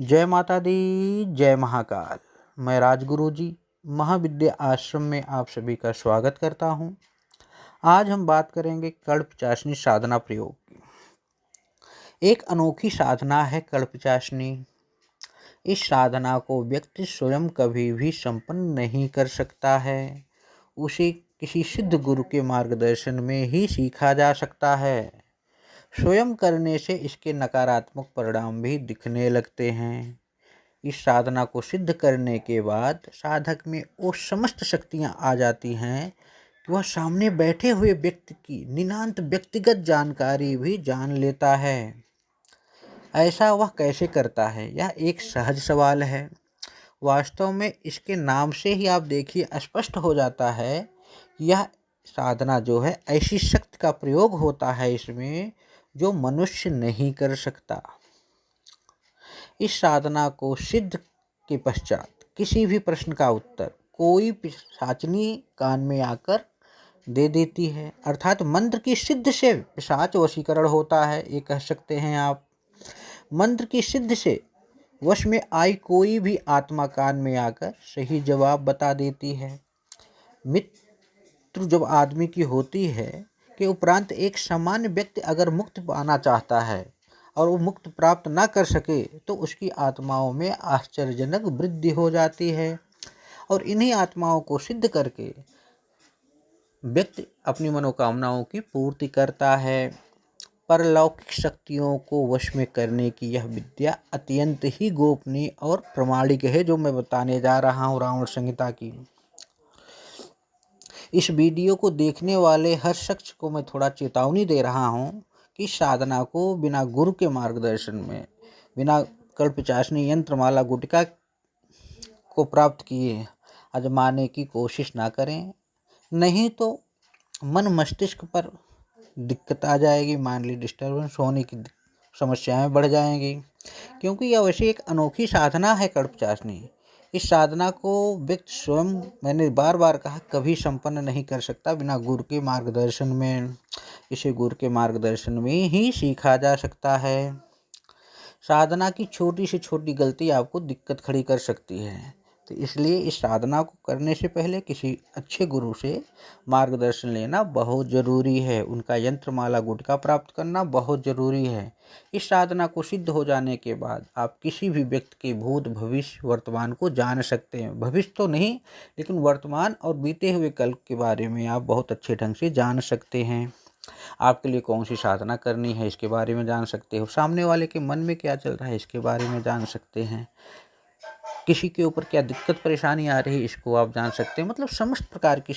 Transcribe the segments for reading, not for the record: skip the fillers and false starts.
जय माता दी, जय महाकाल। मैं राजगुरु जी महाविद्या आश्रम में आप सभी का स्वागत करता हूं। आज हम बात करेंगे कल्प चाशनी साधना प्रयोग की। एक अनोखी साधना है कल्प चाशनी। इस साधना को व्यक्ति स्वयं कभी भी संपन्न नहीं कर सकता है। उसे किसी सिद्ध गुरु के मार्गदर्शन में ही सीखा जा सकता है। स्वयं करने से इसके नकारात्मक परिणाम भी दिखने लगते हैं। इस साधना को सिद्ध करने के बाद साधक में वो समस्त शक्तियां आ जाती हैं कि वह सामने बैठे हुए व्यक्ति की नितांत व्यक्तिगत जानकारी भी जान लेता है। ऐसा वह कैसे करता है, यह एक सहज सवाल है। वास्तव में इसके नाम से ही आप देखिए स्पष्ट हो जाता है। यह साधना जो है ऐसी शक्ति का प्रयोग होता है इसमें जो मनुष्य नहीं कर सकता। इस साधना को सिद्ध के पश्चात किसी भी प्रश्न का उत्तर कोई पिशाचनी कान में आकर दे देती है, अर्थात मंत्र की सिद्ध से पिशाच वशीकरण होता है, ये कह सकते हैं आप। मंत्र की सिद्ध से वश में आई कोई भी आत्मा कान में आकर सही जवाब बता देती है। मृत्यु जब आदमी की होती है के उपरांत एक सामान्य व्यक्ति अगर मुक्ति पाना चाहता है और वो मुक्त प्राप्त ना कर सके तो उसकी आत्माओं में आश्चर्यजनक वृद्धि हो जाती है और इन्हीं आत्माओं को सिद्ध करके व्यक्ति अपनी मनोकामनाओं की पूर्ति करता है। परलौकिक शक्तियों को वश में करने की यह विद्या अत्यंत ही गोपनीय और प्रामाणिक है, जो मैं बताने जा रहा हूँ रावण संहिता की। इस वीडियो को देखने वाले हर शख्स को मैं थोड़ा चेतावनी दे रहा हूँ कि साधना को बिना गुरु के मार्गदर्शन में, बिना कल्प चाशनी यंत्रमाला गुटिका को प्राप्त किए आजमाने की कोशिश ना करें, नहीं तो मन मस्तिष्क पर दिक्कत आ जाएगी, माइंडली डिस्टर्बेंस होने की समस्याएं बढ़ जाएंगी। क्योंकि यह वैसे एक अनोखी साधना है कल्प चाशनी। इस साधना को व्यक्ति स्वयं, मैंने बार बार कहा, कभी संपन्न नहीं कर सकता बिना गुरु के मार्गदर्शन में। इसे गुरु के मार्गदर्शन में ही सीखा जा सकता है। साधना की छोटी से छोटी गलती आपको दिक्कत खड़ी कर सकती है, तो इसलिए इस साधना को करने से पहले किसी अच्छे गुरु से मार्गदर्शन लेना बहुत ज़रूरी है। उनका यंत्रमाला गुटका प्राप्त करना बहुत ज़रूरी है। इस साधना को सिद्ध हो जाने के बाद आप किसी भी व्यक्ति के भूत भविष्य वर्तमान को जान सकते हैं। भविष्य तो नहीं, लेकिन वर्तमान और बीते हुए कल के बारे में आप बहुत अच्छे ढंग से जान सकते हैं। आपके लिए कौन सी साधना करनी है इसके बारे में जान सकते हो। सामने वाले के मन में क्या चल रहा है इसके बारे में जान सकते हैं। किसी के ऊपर क्या दिक्कत परेशानी आ रही है इसको आप जान सकते हैं। मतलब समस्त प्रकार की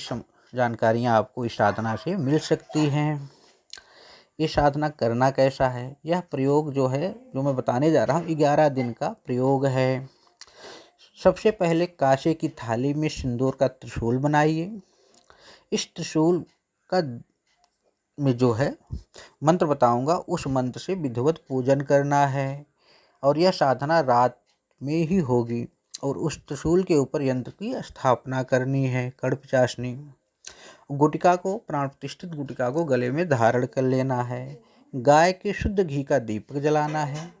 जानकारियाँ आपको इस साधना से मिल सकती हैं। ये साधना करना कैसा है, यह प्रयोग जो है, जो मैं बताने जा रहा हूँ, 11 दिन का प्रयोग है। सबसे पहले कांसे की थाली में सिंदूर का त्रिशूल बनाइए। इस त्रिशूल का में जो है मंत्र बताऊंगा, उस मंत्र से विधिवत पूजन करना है और यह साधना रात में ही होगी और उस त्रिशूल के ऊपर यंत्र की स्थापना करनी है। कल्प चाशनी गुटिका को, प्राण प्रतिष्ठित गुटिका को गले में धारण कर लेना है। गाय के शुद्ध घी का दीपक जलाना है।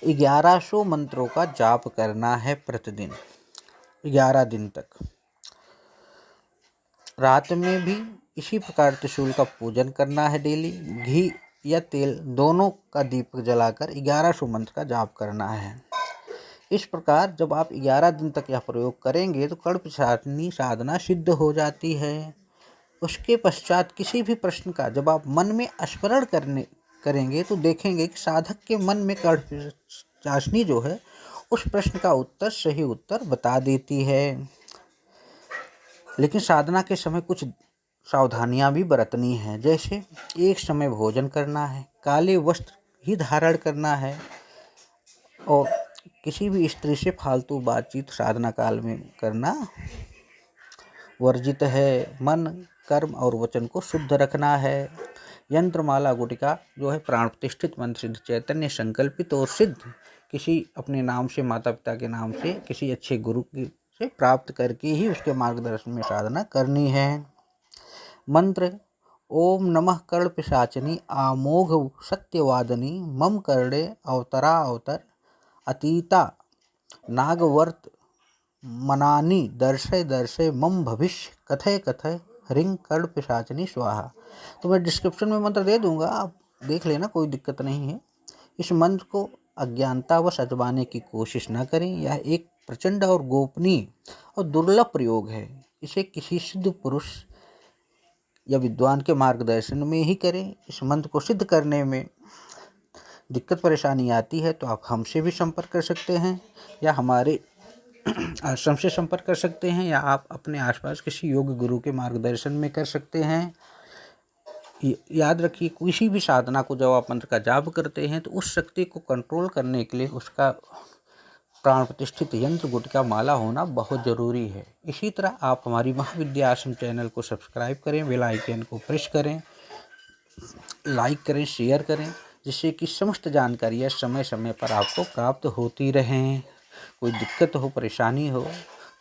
1100 मंत्रों का जाप करना है प्रतिदिन 11 दिन तक। रात में भी इसी प्रकार त्रिशूल का पूजन करना है डेली। घी या तेल दोनों का दीपक जलाकर 1100 मंत्र का जाप करना है। इस प्रकार जब आप 11 दिन तक यह प्रयोग करेंगे तो कल्प चाशनी साधना सिद्ध हो जाती है। उसके पश्चात किसी भी प्रश्न का जब आप मन में स्मरण करेंगे तो देखेंगे कि साधक के मन में कल्प चाशनी जो है उस प्रश्न का उत्तर, सही उत्तर बता देती है। लेकिन साधना के समय कुछ सावधानियां भी बरतनी हैं, जैसे एक समय भोजन करना है, काले वस्त्र ही धारण करना है और किसी भी स्त्री से फालतू बातचीत साधना काल में करना वर्जित है। मन, कर्म और वचन को शुद्ध रखना है। यंत्रमाला गुटिका जो है प्राण प्रतिष्ठित मंत्र सिद्ध चैतन्य संकल्पित और सिद्ध किसी अपने नाम से, माता पिता के नाम से, किसी अच्छे गुरु से प्राप्त करके ही उसके मार्गदर्शन में साधना करनी है। मंत्र: ओम नमः कर्णपिशाचिनी आमोघ सत्यवादिनी मम कर्णे अवतरा अवतर अतीता नागवर्त मनानी दर्शय दर्शय मम भविष्य कथय कथय ह्रीं कर्ण पिशाचिनी स्वाहा। तो मैं डिस्क्रिप्शन में मंत्र दे दूंगा, आप देख लेना, कोई दिक्कत नहीं है। इस मंत्र को अज्ञानतावश अजमाने की कोशिश न करें। यह एक प्रचंड और गोपनीय और दुर्लभ प्रयोग है। इसे किसी सिद्ध पुरुष या विद्वान के मार्गदर्शन में ही करें। इस मंत्र को सिद्ध करने में दिक्कत परेशानी आती है तो आप हमसे भी संपर्क कर सकते हैं या हमारे आश्रम से संपर्क कर सकते हैं, या आप अपने आसपास किसी योग गुरु के मार्गदर्शन में कर सकते हैं। याद रखिए, किसी भी साधना को जब आप मंत्र का जाप करते हैं तो उस शक्ति को कंट्रोल करने के लिए उसका प्राण प्रतिष्ठित यंत्र गुटका माला होना बहुत ज़रूरी है। इसी तरह आप हमारी महाविद्या आश्रम चैनल को सब्सक्राइब करें, बेल आइकन को प्रेस करें, लाइक करें, शेयर करें, जिससे कि समस्त जानकारियाँ समय समय पर आपको प्राप्त होती रहें। कोई दिक्कत हो, परेशानी हो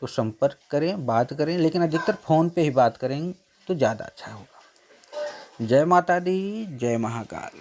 तो संपर्क करें, बात करें, लेकिन अधिकतर फ़ोन पे ही बात करें तो ज़्यादा अच्छा होगा। जय माता दी, जय महाकाल।